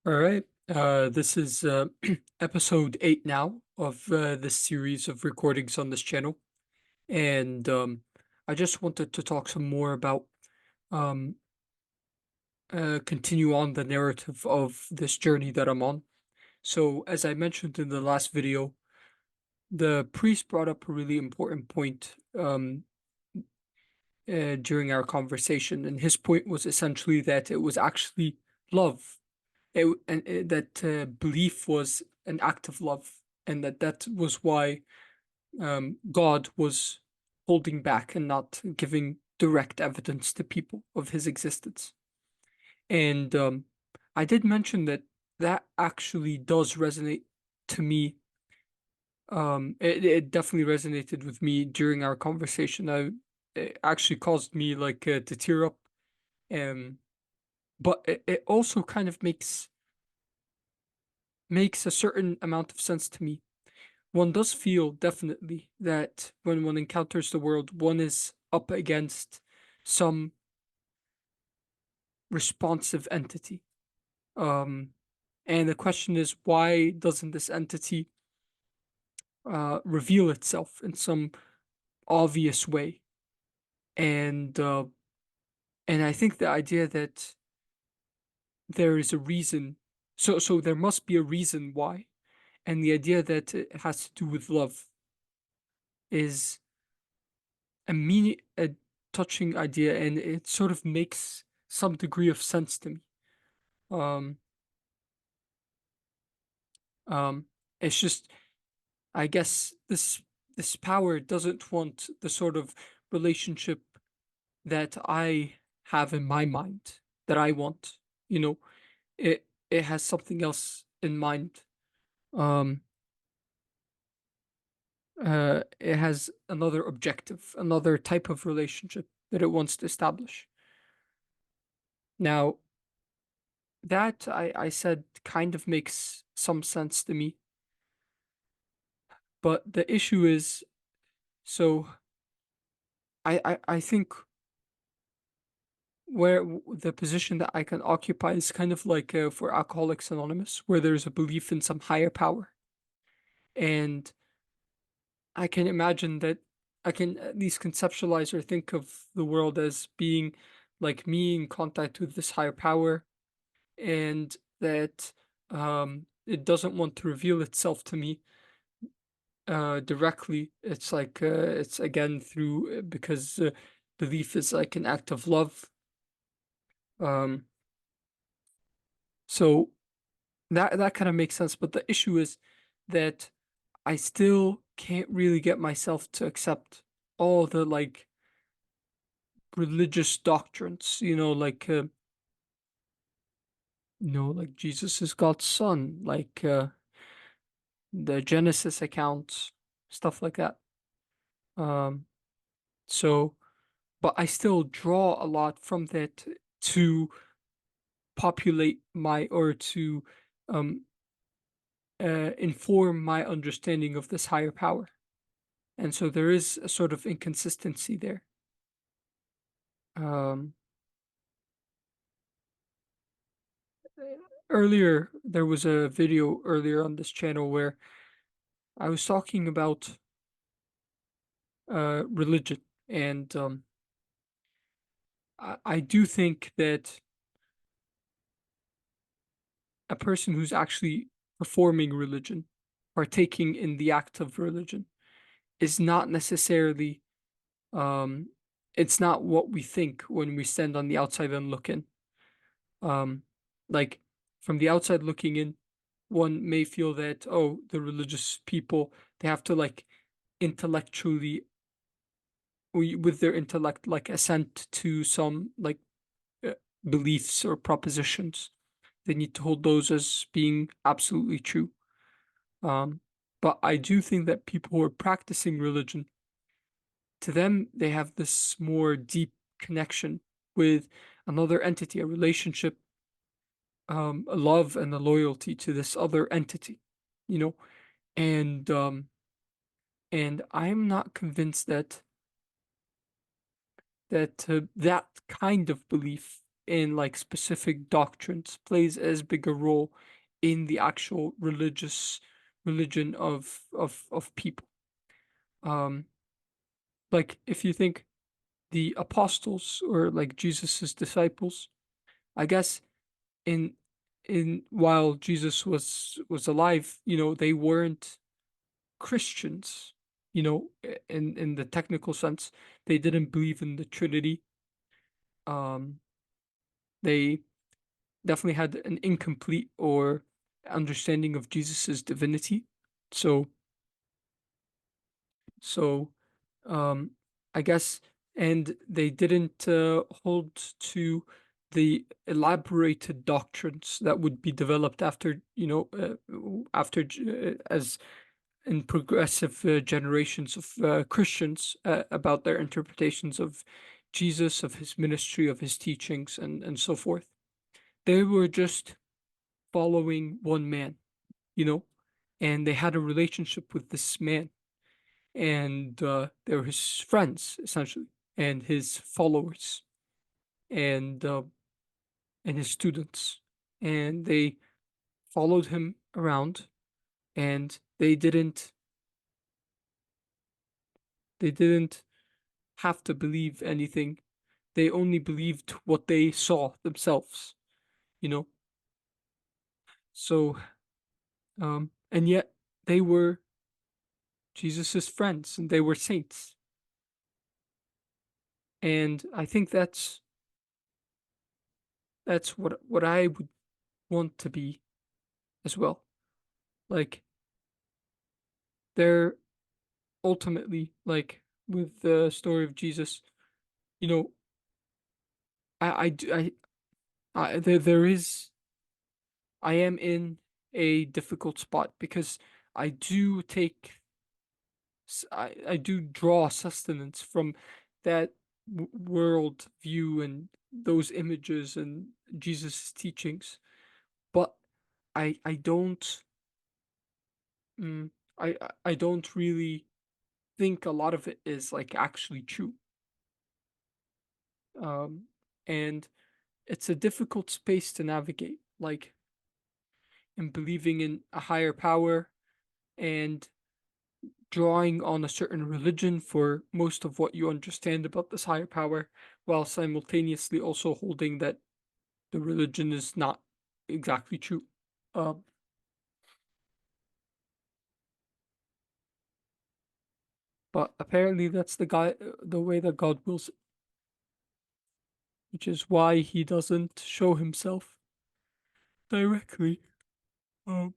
All right. This is episode 8 now of this series of recordings on this channel. And I just wanted to talk some more about um, continue on the narrative of this journey that I'm on. So, as I mentioned in the last video, the priest brought up a really important point during our conversation. And his point was essentially that it was actually love that belief was an act of love, and that was why God was holding back and not giving direct evidence to people of his existence. And I did mention that that actually does resonate to me. It definitely resonated with me during our conversation. It actually caused me to tear up. Um, but it also kind of makes a certain amount of sense to me. One does feel definitely that when one encounters the world, one is up against some responsive entity. Um, and the question is, why doesn't this entity reveal itself in some obvious way? And uh, and I think the idea that there is a reason, so there must be a reason why, and the idea that it has to do with love is a touching idea, and it sort of makes some degree of sense to me. Um, um, it's just, I guess this power doesn't want the sort of relationship that I have in my mind that I want. You know, it has something else in mind. Um, it has another objective, another type of relationship that it wants to establish. Now, that I said kind of makes some sense to me. But the issue is, so I think the position that I can occupy is kind of like for Alcoholics Anonymous, where there's a belief in some higher power. And I can imagine that I can at least conceptualize or think of the world as being like me in contact with this higher power, and that it doesn't want to reveal itself to me directly. It's like it's again through because belief is like an act of love. Um, so that kind of makes sense. But the issue is that I still can't really get myself to accept all the like religious doctrines, like Jesus is God's son, like the Genesis accounts, stuff like that. Um, so, but I still draw a lot from that to populate my or to um, inform my understanding of this higher power. And so there is a sort of inconsistency there. Um, Earlier, there was a video earlier on this channel where I was talking about religion, and I do think that a person who's actually performing religion, partaking in the act of religion, is not necessarily um, it's not what we think when we stand on the outside and look in. Um, like from the outside looking in, one may feel that, oh, the religious people, they have to like intellectually, with their intellect, like assent to some like uh, beliefs or propositions. They need to hold those as being absolutely true. Um, but I do think that people who are practicing religion, to them, they have this more deep connection with another entity, a relationship, a love and a loyalty to this other entity, you know? And and I'm not convinced that that kind of belief. in like specific doctrines plays as big a role in the actual religion of people. Um, like if you think the apostles or like Jesus's disciples, I guess in while Jesus was alive, they weren't Christians, in the technical sense. They didn't believe in the Trinity. Um, they definitely had an incomplete or understanding of Jesus's divinity. So so um I guess, and they didn't hold to the elaborated doctrines that would be developed after, as in progressive generations of Christians, about their interpretations of Jesus, of his ministry, of his teachings, and so forth. They were just following one man, you know, and they had a relationship with this man, and they were his friends essentially, and his followers, and his students, and they followed him around, and they didn't have to believe anything. They only believed what they saw themselves, you know. So, and yet they were Jesus's friends, and they were saints. And I think that's what I would want to be as well. Like, they're ultimately, like with the story of Jesus, you know, there is, I am in a difficult spot because I do take I do draw sustenance from that world view and those images and Jesus' teachings, but I don't mm, I don't really think a lot of it is like actually true. Um, and it's a difficult space to navigate, like in believing in a higher power and drawing on a certain religion for most of what you understand about this higher power, while simultaneously also holding that the religion is not exactly true. Um, but apparently that's the way that God wills it, which is why he doesn't show himself directly. Um,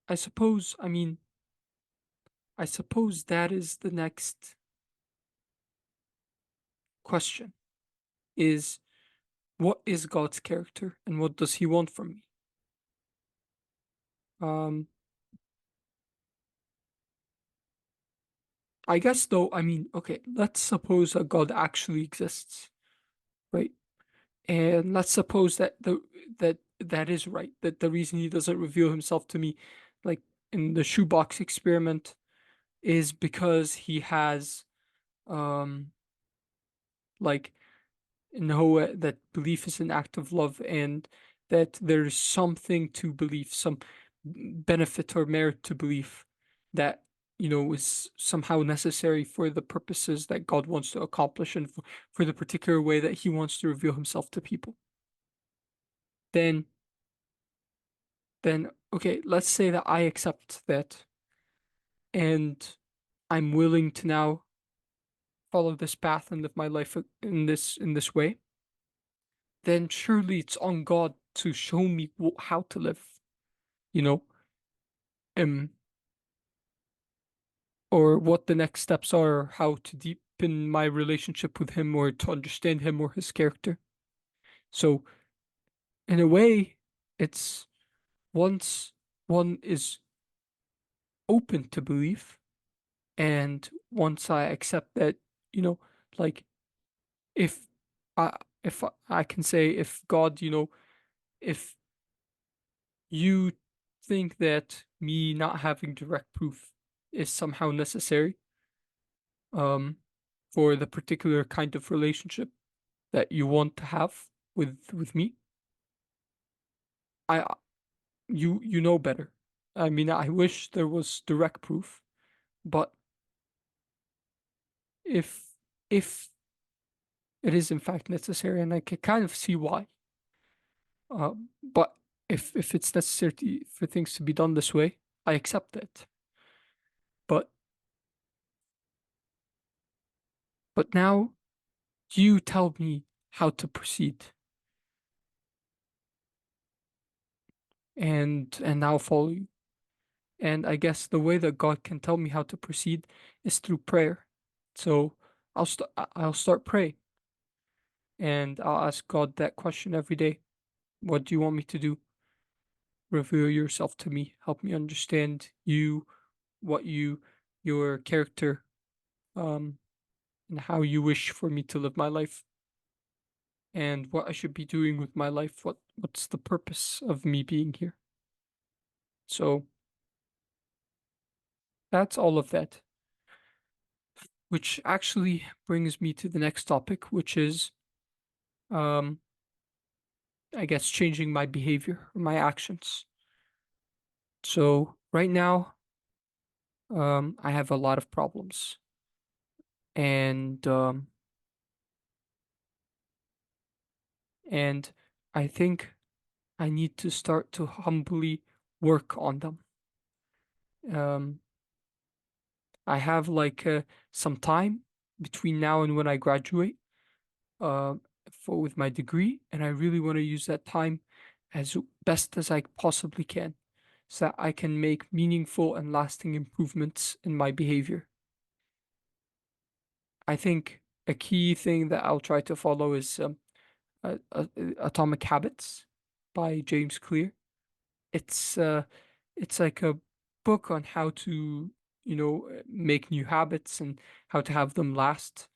I suppose that is the next question, is what is God's character and what does he want from me? Um, I guess though, okay, let's suppose that God actually exists, right? And let's suppose that is right, that the reason he doesn't reveal himself to me, like in the shoebox experiment, is because he has um like know that belief is an act of love, and that there's something to belief, some benefit or merit to belief that is somehow necessary for the purposes that God wants to accomplish, and for the particular way that he wants to reveal himself to people. Then okay, let's say that I accept that, and I'm willing to now follow this path and live my life in this way. Then surely it's on God to show me how to live, you know, um, or what the next steps are, how to deepen my relationship with Him, or to understand Him or His character. So, in a way, it's once one is open to belief, and once I accept that, you know, like if if I can say, if God, if you think that me not having direct proof is somehow necessary, um, for the particular kind of relationship that you want to have with me. I you know better. I mean, I wish there was direct proof, but if if it is in fact necessary, and I can kind of see why, but if it's necessary for things to be done this way, I accept it. But now you tell me how to proceed, and I'll follow you. And I guess the way that God can tell me how to proceed is through prayer. So I'll start praying, and I'll ask God that question every day. What do you want me to do? Reveal yourself to me. Help me understand you, what your character, um, and how you wish for me to live my life, and what I should be doing with my life. What's the purpose of me being here? So that's all of that. Which actually brings me to the next topic, which is, um, I guess, changing my behavior or my actions. So right now, I have a lot of problems, and and I think I need to start to humbly work on them. Um, I have like some time between now and when I graduate, uh, for with my degree, and I really want to use that time as best as I possibly can, so that I can make meaningful and lasting improvements in my behavior. I think a key thing that I'll try to follow is Atomic Habits by James Clear. It's it's like a book on how to, make new habits and how to have them last,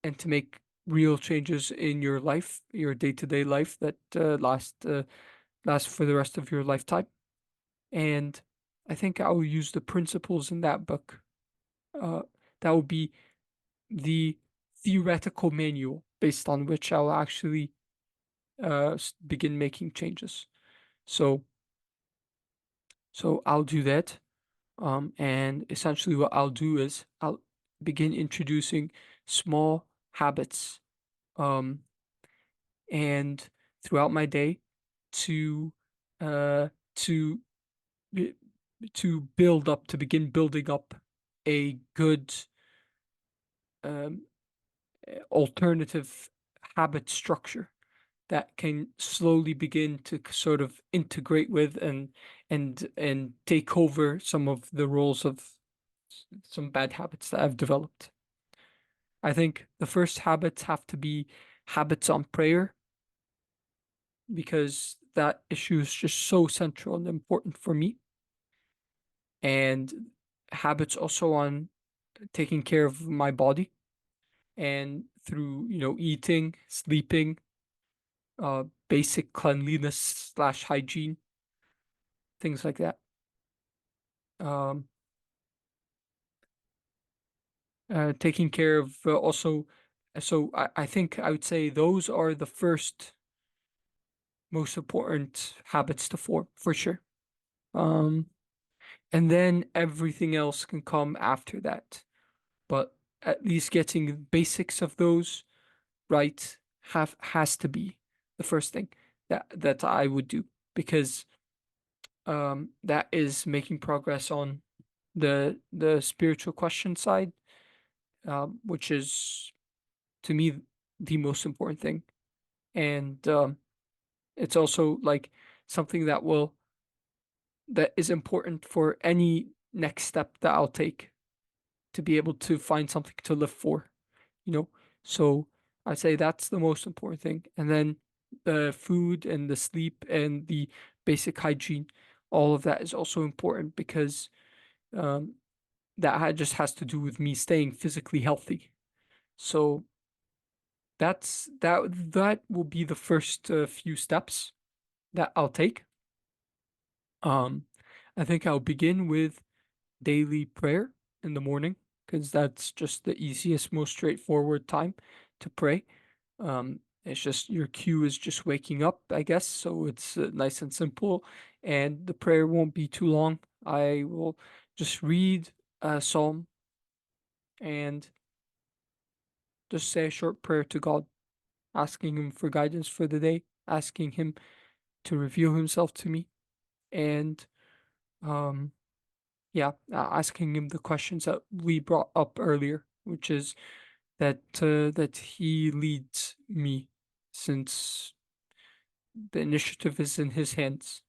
and to make real changes in your life, your day-to-day life that last for the rest of your lifetime. And I think I will use the principles in that book. Uh, that will be the theoretical manual based on which I'll actually begin making changes. So I'll do that. And essentially, what I'll do is I'll begin introducing small habits, um, and throughout my day, to uh, to to begin building up a good, um, alternative habit structure that can slowly begin to sort of integrate with and take over some of the roles of some bad habits that I've developed. I think the first habits have to be habits on prayer, because that issue is just so central and important for me. And habits also on taking care of my body, and through, eating, sleeping, basic cleanliness slash hygiene, things like that. Um, Taking care of, also, so I think I would say those are the first most important habits to form for sure. Um, and then everything else can come after that. But at least getting the basics of those right has to be the first thing that I would do, because that is making progress on the spiritual question side, which is, to me, the most important thing. And it's also like something that is important for any next step that I'll take, to be able to find something to live for, you know. So I'd say that's the most important thing. And then the food and the sleep and the basic hygiene, all of that is also important, because um, just has to do with me staying physically healthy. So that will be the first few steps that I'll take. Um, I think I'll begin with daily prayer in the morning, because that's just the easiest, most straightforward time to pray. It's just your cue is just waking up, I guess. So it's nice and simple, and the prayer won't be too long. I will just read a psalm and just say a short prayer to God, asking Him for guidance for the day, asking Him to reveal Himself to me, and um, yeah, asking Him the questions that we brought up earlier, which is that He leads me, since the initiative is in His hands.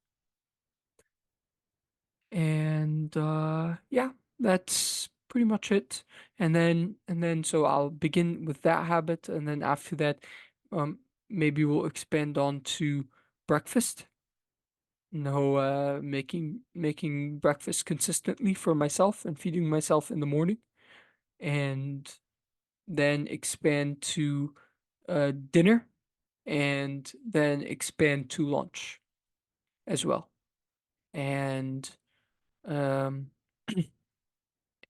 And yeah, that's pretty much it. And then so I'll begin with that habit, and then after that, um, maybe we'll expand on to breakfast. No, making breakfast consistently for myself and feeding myself in the morning, and then expand to dinner, and then expand to lunch as well. And um,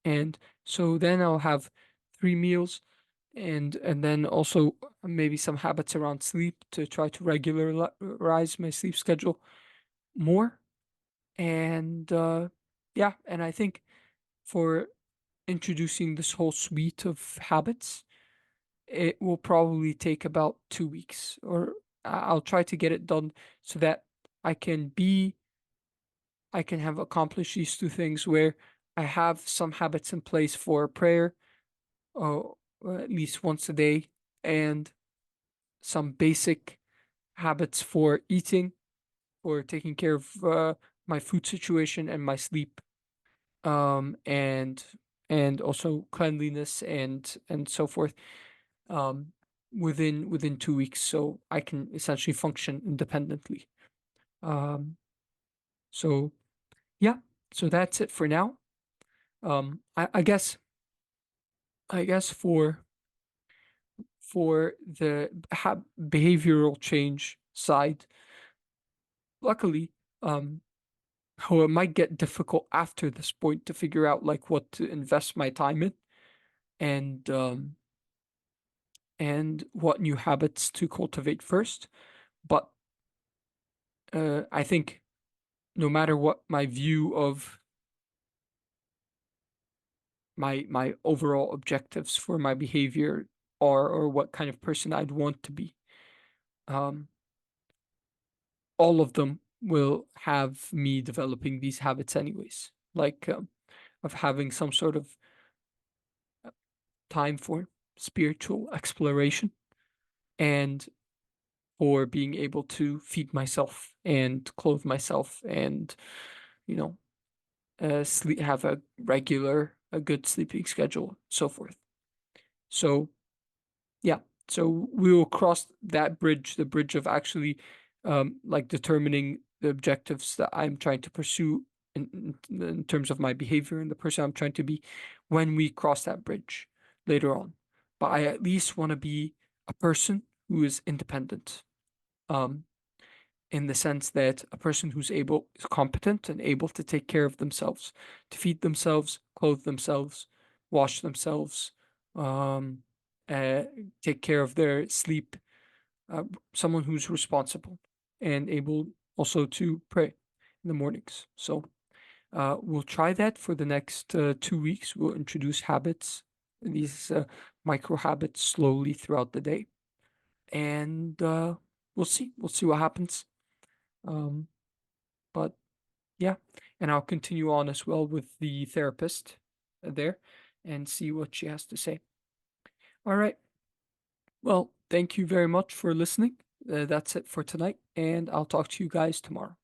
and so then I'll have 3 meals, and then also maybe some habits around sleep to try to regularize my sleep schedule more. And yeah, and I think for introducing this whole suite of habits, it will probably take about 2 weeks, or I'll try to get it done so that I can be I can have accomplished these two things where I have some habits in place for prayer, at least once a day, and some basic habits for eating, for taking care of my food situation and my sleep, um, and and also cleanliness and so forth, um, within 2 weeks, so I can essentially function independently. Um, so yeah, so that's it for now. I guess for the behavioral change side, luckily, um, how it might get difficult after this point to figure out like what to invest my time in, and what new habits to cultivate first. But I think no matter what my view of my overall objectives for my behavior are, or what kind of person I'd want to be, um, all of them will have me developing these habits anyways, like of having some sort of time for spiritual exploration, and for being able to feed myself and clothe myself, and you know sleep, have a good sleeping schedule, so forth. So yeah, so we will cross that bridge, the bridge of actually like determining the objectives that I'm trying to pursue in terms of my behavior and the person I'm trying to be, when we cross that bridge later on. But I at least want to be a person who is independent, um, in the sense that a person is competent and able to take care of themselves, to feed themselves, clothe themselves, wash themselves, um, uh, take care of their sleep, uh, someone who's responsible and able also to pray in the mornings. So we'll try that for the next 2 weeks. We'll introduce habits, these micro habits, slowly throughout the day, and we'll see. We'll see what happens. Um, but yeah, and I'll continue on as well with the therapist there, and see what she has to say. All right. Well, thank you very much for listening. That's it for tonight, and I'll talk to you guys tomorrow.